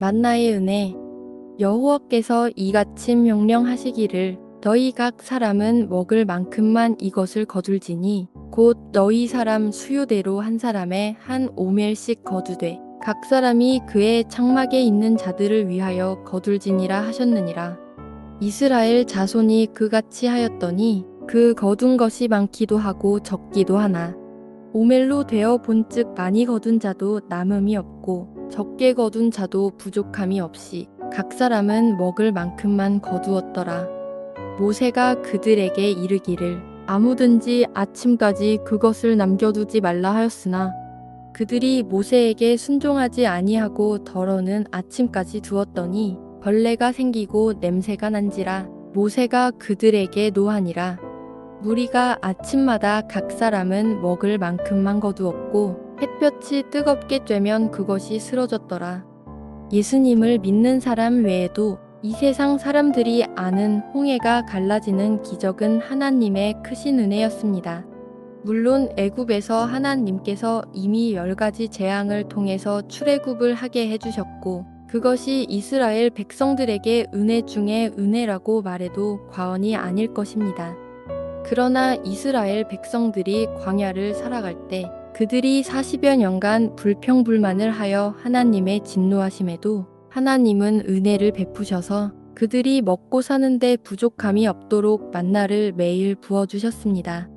만나의 은혜. 여호와께서 이같이 명령하시기를 너희 각 사람은 먹을 만큼만 이것을 거둘지니 곧 너희 사람 수요대로 한 사람에 한 오멜씩 거두되 각 사람이 그의 장막에 있는 자들을 위하여 거둘지니라 하셨느니라. 이스라엘 자손이 그같이 하였더니 그 거둔 것이 많기도 하고 적기도 하나 오멜로 되어 본즉 많이 거둔 자도 남음이 없고 적게 거둔 자도 부족함이 없이 각 사람은 먹을 만큼만 거두었더라. 모세가 그들에게 이르기를 아무든지 아침까지 그것을 남겨두지 말라 하였으나 그들이 모세에게 순종하지 아니하고 덜어는 아침까지 두었더니 벌레가 생기고 냄새가 난지라. 모세가 그들에게 노하니라. 무리가 아침마다 각 사람은 먹을 만큼만 거두었고 햇볕이 뜨겁게 쬐면 그것이 쓰러졌더라. 예수님을 믿는 사람 외에도 이 세상 사람들이 아는 홍해가 갈라지는 기적은 하나님의 크신 은혜였습니다. 물론 애굽에서 하나님께서 이미 10가지 재앙을 통해서 출애굽을 하게 해주셨고 그것이 이스라엘 백성들에게 은혜 중에 은혜라고 말해도 과언이 아닐 것입니다. 그러나 이스라엘 백성들이 광야를 살아갈 때 그들이 40여 년간 불평불만을 하여 하나님의 진노하심에도 하나님은 은혜를 베푸셔서 그들이 먹고 사는데 부족함이 없도록 만나를 매일 부어주셨습니다.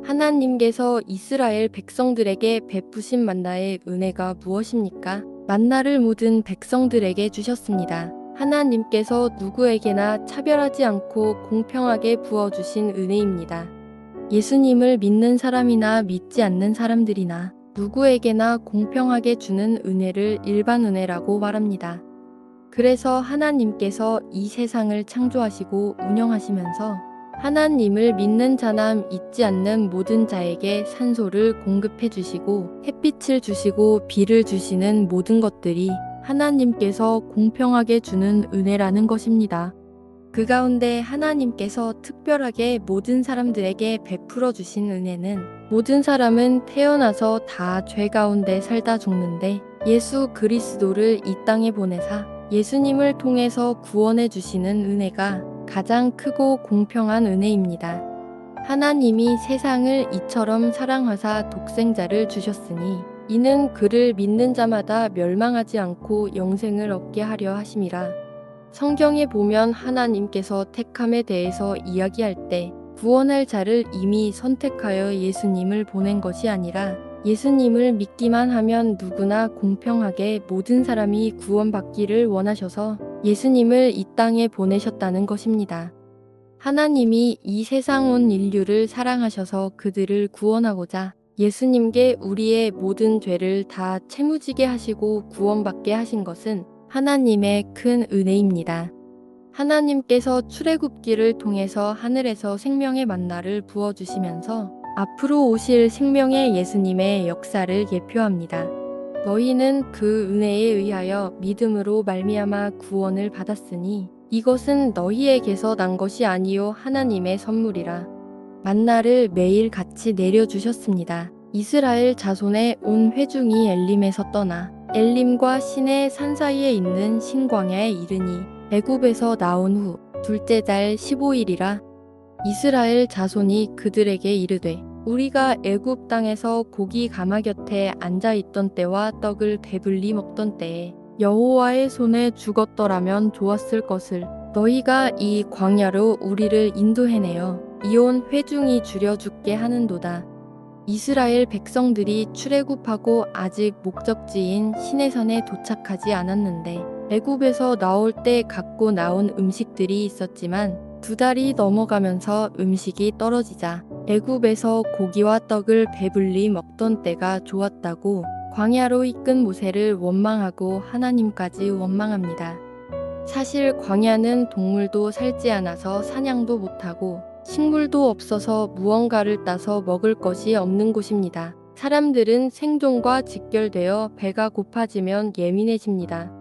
하나님께서 이스라엘 백성들에게 베푸신 만나의 은혜가 무엇입니까? 만나를 모든 백성들에게 주셨습니다. 하나님께서 누구에게나 차별하지 않고 공평하게 부어주신 은혜입니다. 예수님을 믿는 사람이나 믿지 않는 사람들이나 누구에게나 공평하게 주는 은혜를 일반 은혜라고 말합니다. 그래서 하나님께서 이 세상을 창조하시고 운영하시면서 하나님을 믿는 자나 믿지 않는 모든 자에게 산소를 공급해 주시고 햇빛을 주시고 비를 주시는 모든 것들이 하나님께서 공평하게 주는 은혜라는 것입니다. 그 가운데 하나님께서 특별하게 모든 사람들에게 베풀어 주신 은혜는 모든 사람은 태어나서 다 죄 가운데 살다 죽는데 예수 그리스도를 이 땅에 보내사 예수님을 통해서 구원해 주시는 은혜가 가장 크고 공평한 은혜입니다. 하나님이 세상을 이처럼 사랑하사 독생자를 주셨으니 이는 그를 믿는 자마다 멸망하지 않고 영생을 얻게 하려 하심이라. 성경에 보면 하나님께서 택함에 대해서 이야기할 때 구원할 자를 이미 선택하여 예수님을 보낸 것이 아니라 예수님을 믿기만 하면 누구나 공평하게 모든 사람이 구원받기를 원하셔서 예수님을 이 땅에 보내셨다는 것입니다. 하나님이 이 세상 온 인류를 사랑하셔서 그들을 구원하고자 예수님께 우리의 모든 죄를 다 채무지게 하시고 구원받게 하신 것은 하나님의 큰 은혜입니다. 하나님께서 출애굽기를 통해서 하늘에서 생명의 만나를 부어주시면서 앞으로 오실 생명의 예수님의 역사를 예표합니다. 너희는 그 은혜에 의하여 믿음으로 말미암아 구원을 받았으니 이것은 너희에게서 난 것이 아니요 하나님의 선물이라. 만나를 매일 같이 내려주셨습니다. 이스라엘 자손의 온 회중이 엘림에서 떠나 엘림과 신의 산 사이에 있는 신광야에 이르니 애굽에서 나온 후 둘째 달 15일이라. 이스라엘 자손이 그들에게 이르되 우리가 애굽 땅에서 고기 가마 곁에 앉아 있던 때와 떡을 배불리 먹던 때에 여호와의 손에 죽었더라면 좋았을 것을 너희가 이 광야로 우리를 인도해내어 이온 회중이 줄여 죽게 하는도다. 이스라엘 백성들이 출애굽하고 아직 목적지인 시내산에 도착하지 않았는데 애굽에서 나올 때 갖고 나온 음식들이 있었지만 2달이 넘어가면서 음식이 떨어지자 애굽에서 고기와 떡을 배불리 먹던 때가 좋았다고 광야로 이끈 모세를 원망하고 하나님까지 원망합니다. 사실 광야는 동물도 살지 않아서 사냥도 못하고 식물도 없어서 무언가를 따서 먹을 것이 없는 곳입니다. 사람들은 생존과 직결되어 배가 고파지면 예민해집니다.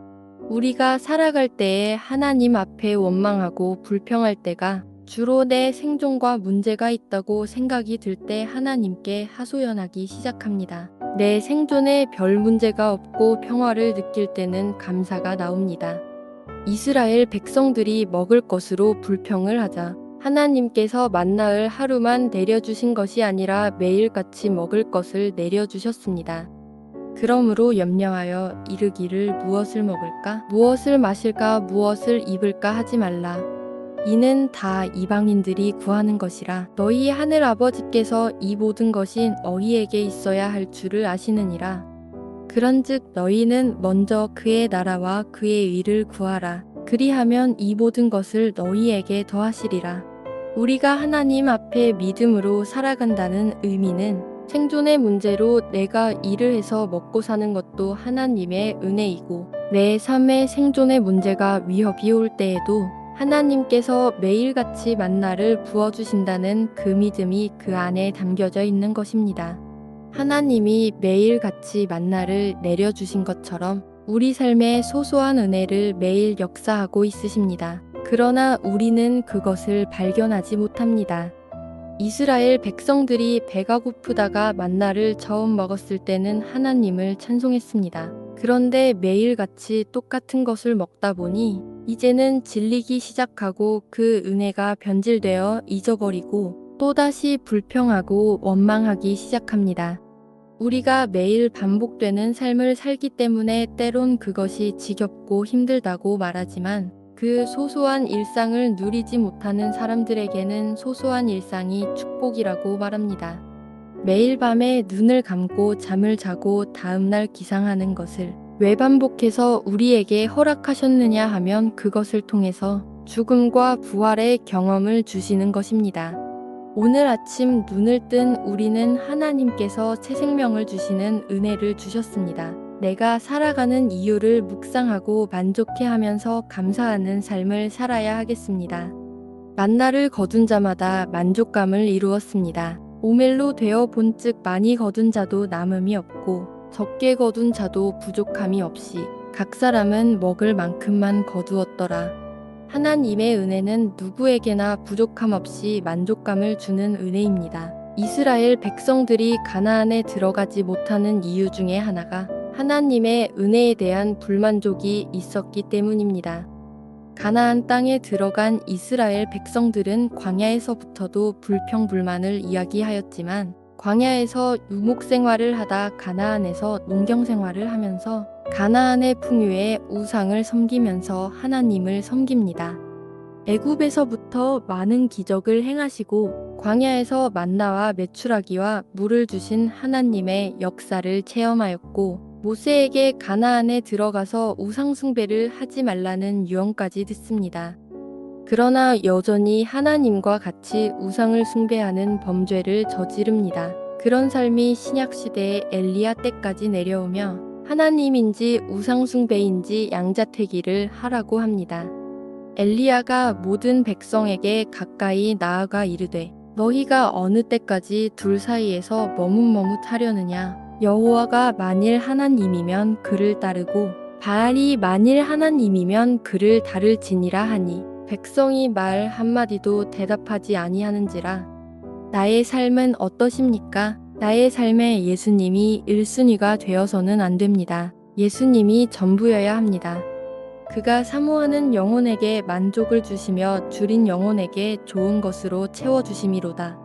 우리가 살아갈 때에 하나님 앞에 원망하고 불평할 때가 주로 내 생존과 문제가 있다고 생각이 들 때 하나님께 하소연하기 시작합니다. 내 생존에 별 문제가 없고 평화를 느낄 때는 감사가 나옵니다. 이스라엘 백성들이 먹을 것으로 불평을 하자 하나님께서 만나를 하루만 내려주신 것이 아니라 매일같이 먹을 것을 내려주셨습니다. 그러므로 염려하여 이르기를 무엇을 먹을까? 무엇을 마실까? 무엇을 입을까? 하지 말라. 이는 다 이방인들이 구하는 것이라. 너희 하늘 아버지께서 이 모든 것이 너희에게 있어야 할 줄을 아시느니라. 그런즉 너희는 먼저 그의 나라와 그의 의를 구하라. 그리하면 이 모든 것을 너희에게 더하시리라. 우리가 하나님 앞에 믿음으로 살아간다는 의미는 생존의 문제로 내가 일을 해서 먹고 사는 것도 하나님의 은혜이고 내 삶의 생존의 문제가 위협이 올 때에도 하나님께서 매일같이 만나를 부어주신다는 그 믿음이 그 안에 담겨져 있는 것입니다. 하나님이 매일같이 만나를 내려주신 것처럼 우리 삶의 소소한 은혜를 매일 역사하고 있으십니다. 그러나 우리는 그것을 발견하지 못합니다. 이스라엘 백성들이 배가 고프다가 만나를 처음 먹었을 때는 하나님을 찬송했습니다. 그런데 매일같이 똑같은 것을 먹다 보니 이제는 질리기 시작하고 그 은혜가 변질되어 잊어버리고 또다시 불평하고 원망하기 시작합니다. 우리가 매일 반복되는 삶을 살기 때문에 때론 그것이 지겹고 힘들다고 말하지만 그 소소한 일상을 누리지 못하는 사람들에게는 소소한 일상이 축복이라고 말합니다. 매일 밤에 눈을 감고 잠을 자고 다음날 기상하는 것을 왜 반복해서 우리에게 허락하셨느냐 하면 그것을 통해서 죽음과 부활의 경험을 주시는 것입니다. 오늘 아침 눈을 뜬 우리는 하나님께서 새 생명을 주시는 은혜를 주셨습니다. 내가 살아가는 이유를 묵상하고 만족해하면서 감사하는 삶을 살아야 하겠습니다. 만나를 거둔 자마다 만족감을 이루었습니다. 오멜로 되어 본즉 많이 거둔 자도 남음이 없고 적게 거둔 자도 부족함이 없이 각 사람은 먹을 만큼만 거두었더라. 하나님의 은혜는 누구에게나 부족함 없이 만족감을 주는 은혜입니다. 이스라엘 백성들이 가나안에 들어가지 못하는 이유 중에 하나가 하나님의 은혜에 대한 불만족이 있었기 때문입니다. 가나안 땅에 들어간 이스라엘 백성들은 광야에서부터도 불평불만을 이야기하였지만 광야에서 유목 생활을 하다 가나안에서 농경 생활을 하면서 가나안의 풍요에 우상을 섬기면서 하나님을 섬깁니다. 애굽에서부터 많은 기적을 행하시고 광야에서 만나와 메추라기와 물을 주신 하나님의 역사를 체험하였고 모세에게 가나안에 들어가서 우상 숭배를 하지 말라는 유언까지 듣습니다. 그러나 여전히 하나님과 같이 우상을 숭배하는 범죄를 저지릅니다. 그런 삶이 신약시대의 엘리야 때까지 내려오며 하나님인지 우상숭배인지 양자택일을 하라고 합니다. 엘리야가 모든 백성에게 가까이 나아가 이르되 너희가 어느 때까지 둘 사이에서 머뭇머뭇하려느냐. 여호와가 만일 하나님이면 그를 따르고 바알이 만일 하나님이면 그를 따를지니라 하니 백성이 말 한마디도 대답하지 아니하는지라. 나의 삶은 어떠십니까? 나의 삶에 예수님이 1순위가 되어서는 안 됩니다. 예수님이 전부여야 합니다. 그가 사모하는 영혼에게 만족을 주시며 줄인 영혼에게 좋은 것으로 채워주심이로다.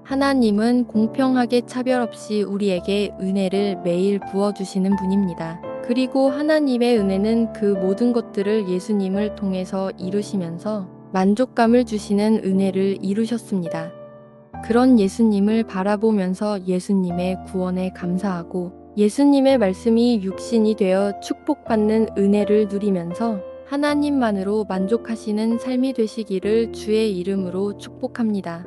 하나님은 공평하게 차별 없이 우리에게 은혜를 매일 부어주시는 분입니다. 그리고 하나님의 은혜는 그 모든 것들을 예수님을 통해서 이루시면서 만족감을 주시는 은혜를 이루셨습니다. 그런 예수님을 바라보면서 예수님의 구원에 감사하고 예수님의 말씀이 육신이 되어 축복받는 은혜를 누리면서 하나님만으로 만족하시는 삶이 되시기를 주의 이름으로 축복합니다.